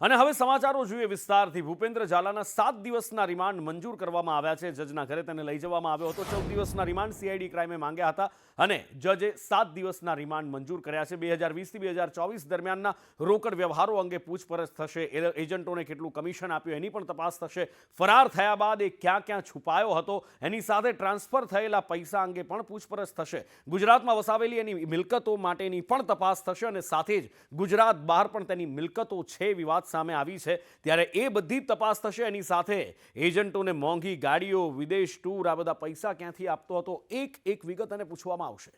અને હવે સમાચારો જોઈએ વિસ્તારથી। ભૂપેન્દ્ર ઝાલાના 7 દિવસના રિમાન્ડ મંજૂર કરવામાં આવ્યા છે। જજના ઘરે તેને લઈ જવામાં આવ્યો હતો। 14 દિવસના રિમાન્ડ સીઆઈડી ક્રાઇમે માંગ્યા હતા અને જજે 7 દિવસના રિમાન્ડ મંજૂર કર્યા છે। 2020 થી 2024 દરમિયાનના રોકડ વ્યવહારો અંગે પૂછપરછ થશે। એજન્ટોને કેટલું કમિશન આપ્યું એની પણ તપાસ થશે। ફરાર થયા બાદ એ ક્યાં ક્યાં છુપાયો હતો એની સાથે ટ્રાન્સફર થયેલા પૈસા અંગે પણ પૂછપરછ થશે। ગુજરાતમાં વસાવેલી એની મિલકતો માટેની પણ તપાસ થશે અને સાથે જ ગુજરાત બહાર પણ તેની મિલકતો છે વિવાદ સામે આવી છે ત્યારે એ બધી તપાસ થશે। એની સાથે એજન્ટોને મોંઘી ગાડીઓ, વિદેશ ટૂર, આ બધા પૈસા ક્યાંથી આપતો હતો એક એક વિગત અને પૂછવામાં આવશે।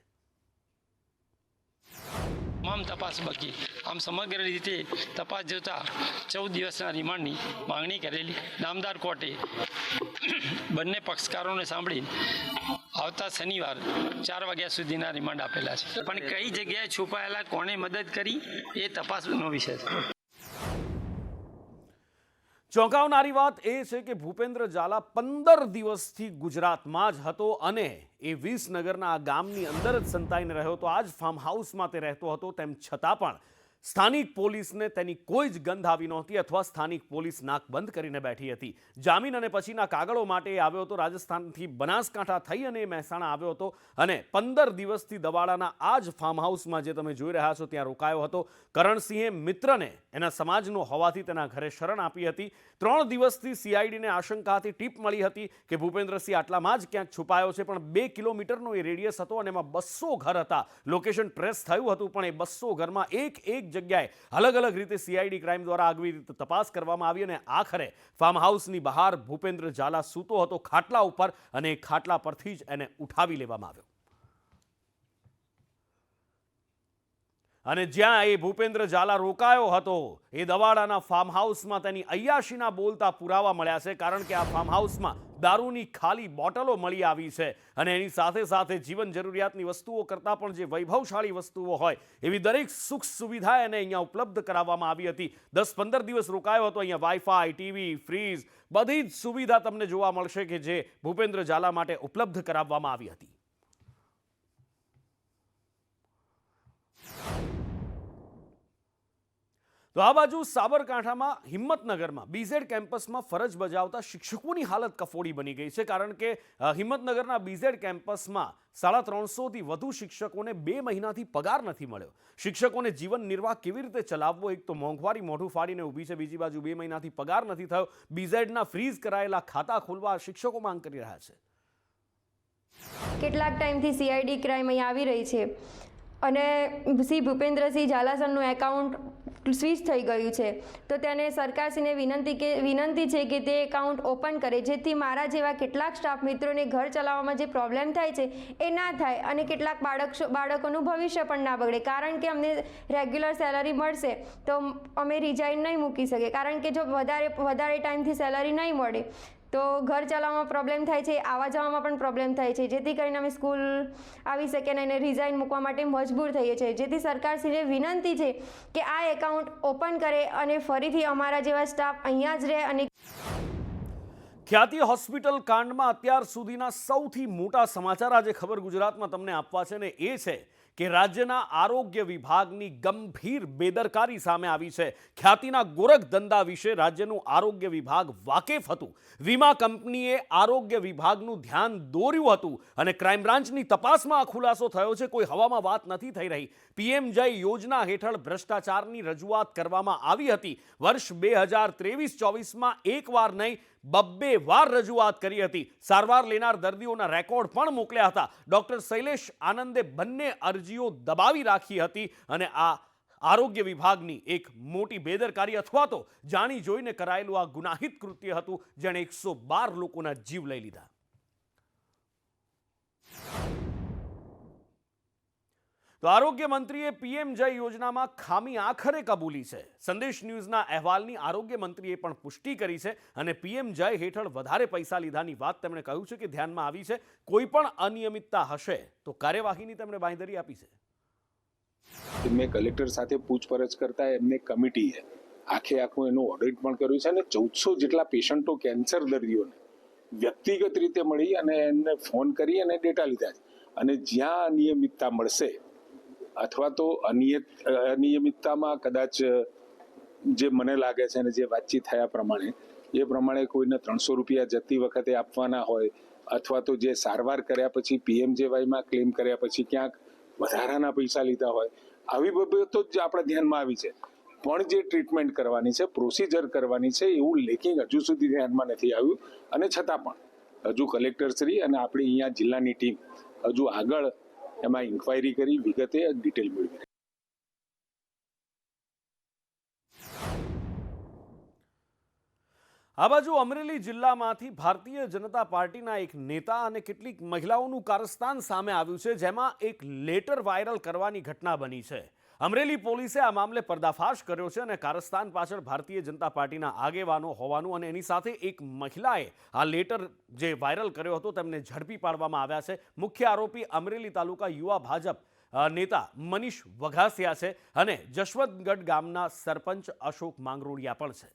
તમામ તપાસ બાકી આમ સમગ્ર રીતે તપાસ જોતા 14 દિવસના રિમાન્ડની માંગણી કરેલી। નામદાર કોર્ટે બંને પક્ષકારોને સાંભળી આવતા શનિવાર 4 વાગ્યા સુધીના રિમાન્ડ આપેલા છે, પણ કઈ જગ્યાએ છુપાયેલા, કોણે મદદ કરી એ તપાસનો વિષય છે। ચોંકાવનારી વાત એ છે કે ભૂપેન્દ્ર ઝાલા 15 દિવસથી ગુજરાતમાં જ હતો અને એ વિસનગરના આ ગામની અંદર જ સંતાઈને રહ્યો હતો। આ જ ફાર્મ હાઉસમાં તે રહેતો હતો। તેમ છતાં પણ સ્થાનિક પોલીસને તેની કોઈ જ ગંધ આવી નહોતી અથવા સ્થાનિક પોલીસ નાક બંધ કરીને બેઠી હતી। જામીન અને પછીના કાગળો માટે એ આવ્યો હતો। રાજસ્થાનથી બનાસકાંઠા થઈ અને એ મહેસાણા આવ્યો હતો અને 15 દિવસથી દવાડાના આ જ ફાર્મ હાઉસમાં જે તમે જોઈ રહ્યા છો ત્યાં રોકાયો હતો। કરણસિંહે મિત્રને એના સમાજનો હોવાથી તેના ઘરે શરણ આપી હતી। 3 દિવસથી સીઆઈડીને આશંકા હતી, ટીપ મળી હતી કે ભૂપેન્દ્રસિંહ આટલામાં જ ક્યાંક છુપાયો છે, પણ 2 કિલોમીટરનો એ રેડિયસ હતો અને એમાં 200 ઘર હતા। લોકેશન ટ્રેસ થયું હતું પણ એ 200 ઘરમાં એક જગ્યાએ અલગ અલગ રીતે સીઆઈડી ક્રાઇમ દ્વારા આગવી રીતે તપાસ કરવામાં આવી અને આખરે ફાર્મ હાઉસની બહાર ભૂપેન્દ્ર ઝાલા સૂતો હતો ખાટલા ઉપર અને એ ખાટલા પરથી જ એને ઉઠાવી લેવામાં આવ્યો અને જ્યાં એ ભૂપેન્દ્ર ઝાલા રોકાયો હતો એ દવાડાના ફાર્મ હાઉસમાં તેની અય્યાશીના બોલતા પુરાવા મળ્યા છે, કારણ કે આ ફાર્મ હાઉસમાં દારૂની ખાલી બોટલો મળી આવી છે અને એની સાથે સાથે જીવન જરૂરિયાતની વસ્તુઓ કરતાં પણ જે વૈભવશાળી વસ્તુઓ હોય એવી દરેક સુખ સુવિધા એને અહીંયા ઉપલબ્ધ કરાવવામાં આવી હતી। 10-15 દિવસ રોકાયો હતો। અહીંયા વાઈફાઈ, ટીવી, ફ્રીજ, બધી જ સુવિધા તમને જોવા મળશે કે જે ભૂપેન્દ્ર ઝાલા માટે ઉપલબ્ધ કરાવવામાં આવી હતી। તો આ બાજુ સાબરકાંઠામાં હિંમતનગરમાં બીઝેડ કેમ્પસમાં ફરજ બજાવતા શિક્ષકોની હાલત કફોડી બની ગઈ છે, કારણ કે હિંમતનગરના બીઝેડ કેમ્પસમાં 350થી વધુ શિક્ષકોને 2 મહિનાથી પગાર નથી મળ્યો। શિક્ષકોને જીવન નિર્વાહ કેવી રીતે ચલાવવો, એક તો મોંઘવારી મોઢું ફાડીને ઊભી છે, બીજી બાજુ 2 મહિનાથી પગાર નથી થયો। બીઝેડના ફ્રીઝ કરાયેલા ખાતા ખોલવા શિક્ષકો માંગ કરી રહ્યા છે। કેટલાક ટાઈમથી સીઆઈડી ક્રાઇમ અહીં આવી રહી છે અને શ્રી ભૂપેન્દ્રસિંહ ઝાલા સરનું એકાઉન્ટ સ્વિચ થઈ ગયું છે, તો તેને સરકારશ્રીને વિનંતી છે કે તે એકાઉન્ટ ઓપન કરે, જેથી મારા જેવા કેટલાક સ્ટાફ મિત્રોને ઘર ચલાવવામાં જે પ્રોબ્લેમ થાય છે એ ના થાય અને કેટલાક બાળકોનું ભવિષ્ય પણ ના બગડે। કારણ કે અમને રેગ્યુલર સેલરી મળશે તો અમે રિઝાઇન નહીં મૂકી શકીએ, કારણ કે જો વધારે ટાઈમથી સેલરી નહીં મળે તો ઘર ચલાવવામાં પ્રોબ્લેમ થાય છે, આવવા જવામાં પણ પ્રોબ્લેમ થાય છે, જેથી કરીને અમે સ્કૂલ આવી શકીએ અને એને રિઝાઇન મૂકવા માટે મજબૂર થઈએ છીએ। જેથી સરકારશ્રીને વિનંતી છે કે આ એકાઉન્ટ ઓપન કરે અને ફરીથી અમારા જેવા સ્ટાફ અહીંયા જ રહે અને ખ્યાતિ હોસ્પિટલ કાંડમાં અત્યાર સુધીના સૌથી મોટા સમાચાર આજે ખબર ગુજરાતમાં તમને આપવા છે ને એ છે કે રાજ્યના આરોગ્ય વિભાગની ગંભીર બેદરકારી સામે આવી છે। ખ્યાતિના ગોરખ ધંધા વિશે રાજ્યનું આરોગ્ય વિભાગ વાકેફ હતું। વીમા કંપનીએ આરોગ્ય વિભાગનું ધ્યાન દોર્યું હતું અને ક્રાઇમ બ્રાન્ચની તપાસમાં આ ખુલાસો થયો છે। કોઈ હવામાં વાત નથી થઈ રહી। પીએમ જય યોજના હેઠળ ભ્રષ્ટાચારની રજૂઆત કરવામાં આવી હતી। વર્ષ 2023-24માં એકવાર નહીં 2 વાર રજૂઆત કરી હતી। સારવાર લેનાર દર્દીઓના રેકોર્ડ પણ મોકલ્યા હતા। ડોક્ટર શૈલેષ આનંદે બંને અરજીઓ દબાવી રાખી હતી અને આ આરોગ્ય વિભાગની એક મોટી બેદરકારી અથવા તો જાણી જોઈને કરાયેલું આ ગુનાહિત કૃત્ય હતું જેણે 112 લોકોના જીવ લઈ લીધા। તો આરોગ્ય મંત્રીએ પીએમ જય યોજનામાં ખામી આખરે કબૂલી છે। સંદેશ ન્યૂઝના અહેવાલની આરોગ્ય મંત્રીએ પણ પુષ્ટિ કરી છે અને પીએમ જય હેઠળ વધારે પૈસા લીધાની વાત તેમણે કહ્યું છે કે ધ્યાનમાં આવી છે। કોઈ પણ અનિયમિતતા હશે તો કાર્યવાહીની તેમણે બાંહેધરી આપી છે। મેં કલેક્ટર સાથે પૂછપરછ કરતા એમને કમિટીએ આખું એનું ઓડિટ પણ કર્યું છે અને 1400 જેટલા પેશન્ટો, કેન્સર દર્દીઓને વ્યક્તિગત રીતે મળી અને એમને ફોન કરી અને ડેટા લીધા છે અને જ્યાં અનિયમિતતા મળશે અથવા તો અનિયમિતતામાં કદાચ જે મને લાગે છે અને જે વાતચીત થયા પ્રમાણે એ પ્રમાણે કોઈને 300 રૂપિયા જતી વખતે આપવાના હોય અથવા તો જે સારવાર કર્યા પછી PMJYમાં ક્લેમ કર્યા પછી ક્યાંક વધારાના પૈસા લીધા હોય, આવી બાબતો જ આપણા ધ્યાનમાં આવી છે. પણ જે ટ્રીટમેન્ટ કરવાની છે, પ્રોસિજર કરવાની છે, એવું લેખિંગ હજુ સુધી ધ્યાનમાં નથી આવ્યું. અને છતાં પણ હજુ કલેક્ટરશ્રી અને આપણી અહીંયા જિલ્લાની ટીમ હજુ આગળ એમાં ઇન્ક્વાયરી કરી વિગતે ડિટેલ મેળવી. આ બાજુ અમરેલી જિલ્લામાંથી ભારતીય જનતા પાર્ટીના એક નેતા અને કેટલીક મહિલાઓનું કારસ્તાન સામે આવ્યું છે, જેમાં એક લેટર વાયરલ કરવાની ઘટના બની છે. અમરેલી પોલીસે આ મામલે પર્દાફાશ કર્યો છે અને કારસ્તાન પાછળ ભારતીય જનતા પાર્ટીના આગેવાનો હોવાનું અને એની સાથે એક મહિલાએ આ લેટર જે વાયરલ કર્યો હતો તેમને ઝડપી પાડવામાં આવ્યા છે. મુખ્ય આરોપી અમરેલી તાલુકા યુવા ભાજપ નેતા મનીષ વઘાસિયા છે અને જશવંતગઢ ગામના સરપંચ અશોક માંગરોળિયા પણ છે.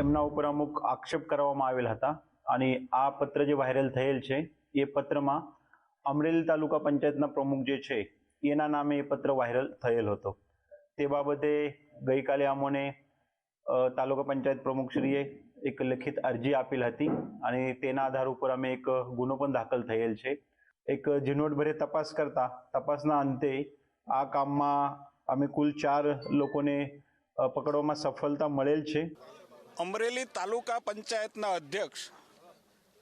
એમના ઉપર અમુક આક્ષેપ કરવામાં આવેલ હતા અને આ પત્ર જે વાયરલ થયેલ છે એ પત્રમાં અમરેલી તાલુકા પંચાયતના પ્રમુખ જે છે એના નામે એ પત્ર વાયરલ થયેલ હતો. તે બાબતે ગઈકાલે અમોને તાલુકા પંચાયત પ્રમુખશ્રીએ એક લેખિત અરજી આપેલ હતી અને તેના આધાર ઉપર અમે એક ગુનો પણ દાખલ થયેલ છે. એક ઝીણવટભરે તપાસ કરતા તપાસના અંતે આ કામમાં અમે કુલ 4 લોકોને પકડવામાં સફળતા મળેલ છે. અમરેલી તાલુકા પંચાયતના અધ્યક્ષ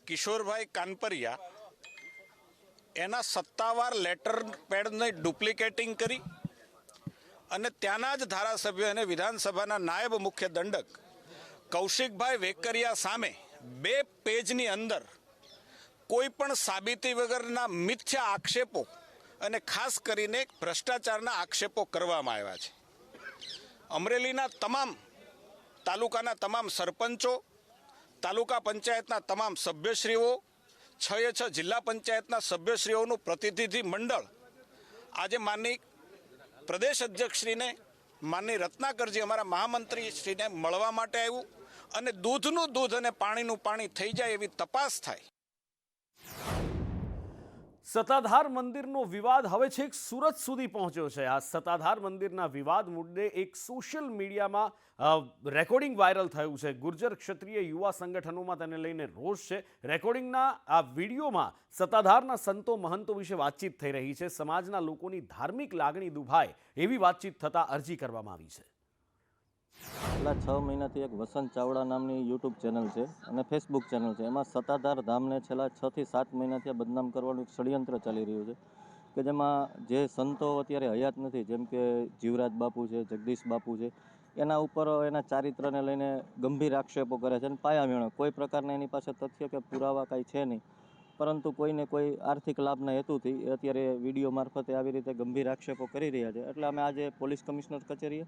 કિશોરભાઈ કાનપરિયા એના સત્તાવાર લેટર પેડને ડુપ્લિકેટિંગ કરી અને ત્યાંના જ ધારાસભ્ય અને વિધાનસભાના નાયબ મુખ્ય દંડક કૌશિકભાઈ વેકરિયા સામે 2 પેજની અંદર કોઈ પણ સાબિતી વગરના મિથ્યા આક્ષેપો અને ખાસ કરીને ભ્રષ્ટાચારના આક્ષેપો કરવામાં આવ્યા છે. અમરેલીના તમામ તાલુકાના તમામ સરપંચો, તાલુકા પંચાયતના તમામ સભ્યશ્રીઓ, 6 જિલ્લા પંચાયતના સભ્યશ્રીઓનું પ્રતિનિધિ મંડળ આજે માનની પ્રદેશ અધ્યક્ષશ્રીને, માનની રત્નાકરજી અમારા મહામંત્રીશ્રીને મળવા માટે આવ્યું અને દૂધનું દૂધ અને પાણીનું પાણી થઈ જાય એવી તપાસ થાય. સત્તાધાર મંદિરનો વિવાદ હવે છેક સુરત સુધી પહોંચ્યો છે. આ સત્તાધાર મંદિરના વિવાદ મુદ્દે એક સોશિયલ મીડિયામાં રેકોર્ડિંગ વાયરલ થયું છે. ગુર્જર ક્ષત્રિય યુવા સંગઠનોમાં તેને લઈને રોષ છે. રેકોર્ડિંગના આ વિડીયોમાં સત્તાધારના સંતો મહંતો વિશે વાતચીત થઈ રહી છે. સમાજના લોકોની ધાર્મિક લાગણી દુભાય એવી વાતચીત થતાં અરજી કરવામાં આવી છે. છેલ્લા 6 મહિનાથી એક વસંત ચાવડા નામની યુટ્યુબ ચેનલ છે અને ફેસબુક ચેનલ છે. એમાં સત્તાધાર ધામને છેલ્લા 6 થી 7 મહિનાથી બદનામ કરવાનું એક ષડયંત્ર ચાલી રહ્યું છે કે જેમાં જે સંતો અત્યારે હયાત નથી, જેમ કે જીવરાજ બાપુ છે, જગદીશ બાપુ છે, એના ઉપર એના ચારિત્રને લઈને ગંભીર આક્ષેપો કરે છે અને પાયાવિહોણા કોઈ પ્રકારના એની પાસે તથ્ય કે પુરાવા કાંઈ છે નહીં, પરંતુ કોઈને કોઈ આર્થિક લાભના હેતુથી અત્યારે વિડીયો મારફતે આવી રીતે ગંભીર આક્ષેપો કરી રહ્યા છે. એટલે અમે આજે પોલીસ કમિશનર કચેરીએ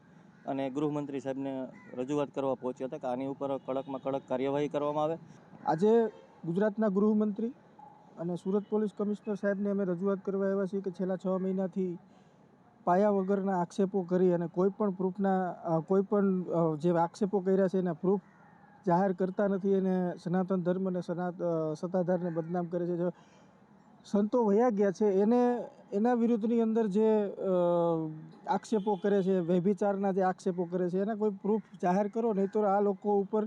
અને ગૃહમંત્રી સાહેબને રજૂઆત કરવા પહોંચ્યા હતા કે આની ઉપર કડકમાં કડક કાર્યવાહી કરવામાં આવે. આજે ગુજરાતના ગૃહમંત્રી અને સુરત પોલીસ કમિશનર સાહેબને અમે રજૂઆત કરવા આવ્યા છીએ કે છેલ્લા 6 મહિનાથી પાયા વગરના આક્ષેપો કરી અને કોઈ પણ પ્રૂફના જે આક્ષેપો કર્યા છે એના પ્રૂફ જાહેર કરતા નથી અને સનાતન ધર્મ અને સત્તાધારને બદનામ કરે છે. જો સંતો વયા ગયા છે એના વિરુદ્ધની અંદર જે આક્ષેપો કરે છે, વ્યભિચારના જે આક્ષેપો કરે છે, એના કોઈ પ્રૂફ જાહેર કરો, નહીં તો આ લોકો ઉપર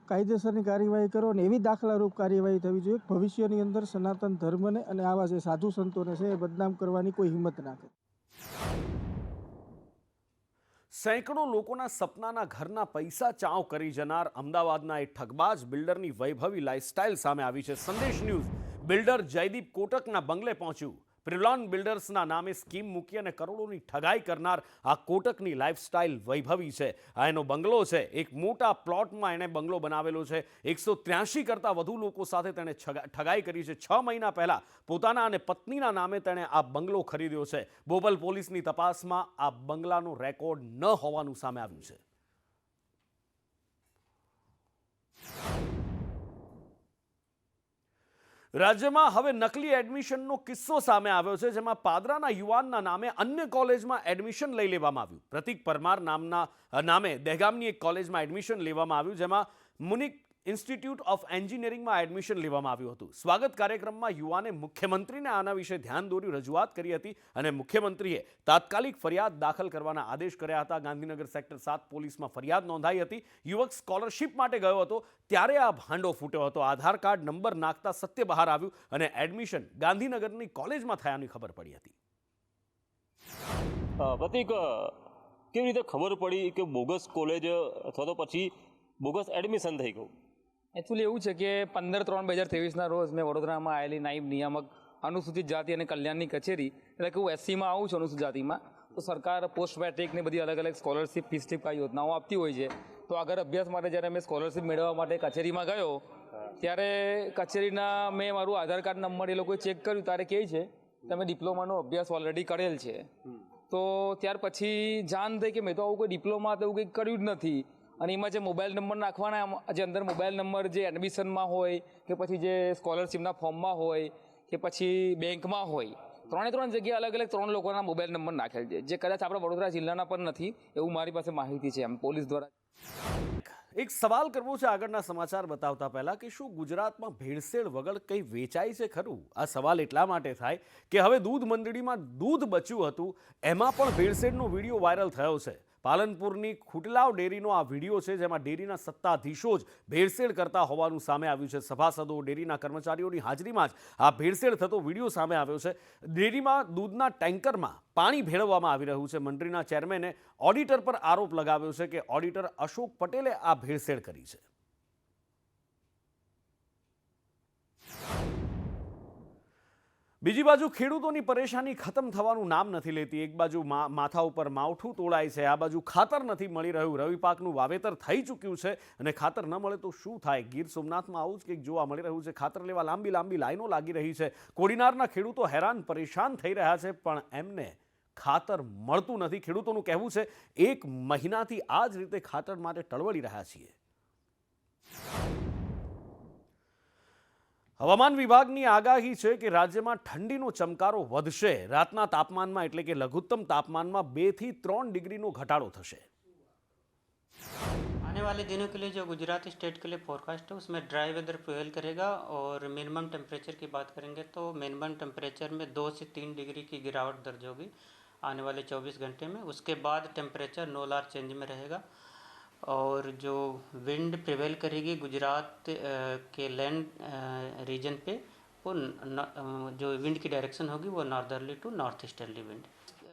કાયદેસરની કાર્યવાહી કરો ને એવી દાખલારૂપ કાર્યવાહી થવી જોઈએ. ભવિષ્યની અંદર સનાતન ધર્મને અને આવા જે સાધુ સંતોને છે એ બદનામ કરવાની કોઈ હિંમત ના કરે. સેંકડો લોકોના સપનાના ઘરના પૈસા ચાવ કરી જનાર અમદાવાદના એક ઠગબાજ બિલ્ડરની વૈભવી લાઇફસ્ટાઇલ સામે આવી છે. સંદેશ ન્યૂઝ બિલ્ડર જયદીપ કોટકના બંગલે પહોંચ્યું. પ્રિલોન બિલ્ડર્સના નામે સ્કીમ મૂકી અને કરોડોની ઠગાઈ કરનાર આ કોટકની લાઇફસ્ટાઇલ વૈભવી છે. આ એનો બંગલો છે. એક મોટા પ્લોટમાં એણે બંગલો બનાવેલો છે. 183 કરતાં વધુ લોકો સાથે તેણે ઠગાઈ કરી છે. 6 મહિના પહેલાં પોતાના અને પત્નીના નામે તેણે આ બંગલો ખરીદ્યો છે. બોપલ પોલીસની તપાસમાં આ બંગલાનો રેકોર્ડ ન હોવાનું સામે આવ્યું છે. રાજ્યમાં હવે નકલી એડમિશનનો કિસ્સો સામે આવ્યો છે, જેમાં પાદરાના યુવાનના નામે અન્ય કોલેજમાં એડમિશન લઈ લેવામાં આવ્યું. પ્રતિક પરમાર નામે દહેગામની એક કોલેજમાં એડમિશન લેવામાં આવ્યું, જેમાં મુનિક ઇન્સ્ટિટ્યૂટ ઓફ એન્જિનિયરિંગમાં એડમિશન લેવામાં આવ્યું હતું. સ્વાગત કાર્યક્રમમાં યુવાને મુખ્યમંત્રીને આના વિશે ધ્યાન દોર્યું, રજૂઆત કરી હતી અને મુખ્યમંત્રીએ તાત્કાલિક ફરિયાદ દાખલ કરવાના આદેશ કર્યા હતા. ગાંધીનગર સેક્ટર 7 પોલીસમાં ફરિયાદ નોંધાઈ હતી. યુવક સ્કોલરશિપ માટે ગયો હતો ત્યારે આ ભાંડો ફૂટ્યો હતો. આધાર કાર્ડ નંબર નાખતા સત્ય બહાર આવ્યું અને એડમિશન ગાંધીનગરની કોલેજમાં થયાની ખબર પડી હતી. પ્રતિક, કેવી રીતે ખબર પડી કે બોગસ કોલેજ અથવા તો પછી બોગસ એડમિશન થઈ ગયું? એકચ્યુઅલી એવું છે કે 15/3/2023ના રોજ મેં વડોદરામાં આવેલી નાયબ નિયામક અનુસૂચિત જાતિ અને કલ્યાણની કચેરી, એટલે કે હું એસસીમાં આવું છું અનુસૂચિત જાતિમાં, તો સરકાર પોસ્ટ મેટ્રિકની બધી અલગ અલગ સ્કોલરશિપ, ફી સ્ટીપ યોજનાઓ આપતી હોય છે. તો આગળ અભ્યાસ માટે જ્યારે મેં સ્કોલરશિપ મેળવવા માટે કચેરીમાં ગયો ત્યારે કચેરીના મેં મારું આધાર કાર્ડ નંબર એ લોકોએ ચેક કર્યું ત્યારે કહે છે તમે ડિપ્લોમાનો અભ્યાસ ઓલરેડી કરેલ છે. તો ત્યાર પછી જાણ થઈ કે મેં તો આવું કોઈ ડિપ્લોમા તો એવું કંઈક કર્યું જ નથી. અને એમાં જે મોબાઈલ નંબર નાખવાના, જે અંદર મોબાઈલ નંબર જે એડમિશનમાં હોય કે પછી જે સ્કોલરશિપના ફોર્મમાં હોય કે પછી બેંકમાં હોય, 3 જગ્યાએ અલગ અલગ 3 લોકોના મોબાઈલ નંબર નાખેલ છે, જે કદાચ આપણા વડોદરા જિલ્લાના પણ નથી એવું મારી પાસે માહિતી છે એમ પોલીસ દ્વારા. એક સવાલ કરવો છે આગળના સમાચાર બતાવતા પહેલા કે શું ગુજરાતમાં ભેળસેળ વગર કંઈ વેચાય છે ખરું? આ સવાલ એટલા માટે થાય કે હવે દૂધ મંડળીમાં દૂધ બચ્યું હતું, એમાં પણ ભેળસેળનો વિડીયો વાયરલ થયો છે. પાલનપુરની ખુટલાવ ડેરીનો આ વિડીયો છે જેમાં ડેરીના સત્તાધીશો જ ભેળસેળ કરતા હોવાનું સામે આવ્યું છે. સભાસદો, ડેરીના કર્મચારીઓની હાજરીમાં જ આ ભેળસેળ થતો વિડીયો સામે આવ્યો છે. ડેરીમાં દૂધના ટેન્કરમાં પાણી ભેળવવામાં આવી રહ્યું છે. મંડળીના ચેરમેને ઓડિટર પર આરોપ લગાવ્યો છે કે ઓડિટર અશોક પટેલે આ ભેળસેળ કરી છે. બીજી બાજુ ખેડૂતોની પરેશાની ખતમ થવાનું નામ નથી લેતી. એક બાજુ માથા ઉપર માવઠું તોળાય છે, આ બાજુ ખાતર નથી મળી રહ્યું. રવિ પાકનું વાવેતર થઈ ચૂક્યું છે અને ખાતર ન મળે તો શું થાય? ગીર સોમનાથમાં આવું જ કંઈક જોવા મળી રહ્યું છે. ખાતર લેવા લાંબી લાંબી લાઈનો લાગી રહી છે. કોડીનારના ખેડૂતો હેરાન પરેશાન થઈ રહ્યા છે પણ એમને ખાતર મળતું નથી. ખેડૂતોનું કહેવું છે 1 મહિનાથી આ જ રીતે ખાતર માટે ટળવળી રહ્યા છીએ. હવામાન વિભાગની આગાહી છે કે રાજ્યમાં ઠંડીનો ચમકારો વધશે. રાતના તાપમાનમાં એટલે કે લઘુત્તમ તાપમાનમાં 2 થી 3 ડિગ્રીનો ઘટાડો થશે. आने वाले दिनों के लिए जो गुजरात स्टेट के लिए फोरकास्ट है उसमें ड्राई वेदर प्रिवेल करेगा और मिनिमम टेम्परेचर की बात करेंगे तो मिनिमम टेम्परेचर में 2 से 3 डिग्री की गिरावट दर्ज होगी आने वाले 24 घंटे में. उसके बाद टेम्परेचर नो लार्ज चेंज में रहेगा और जो विंड प्रिवेल करेगी गुजरात के लैंड रीजन पे, वो जो विंड की डायरेक्शन होगी वो northerly to north easterly wind.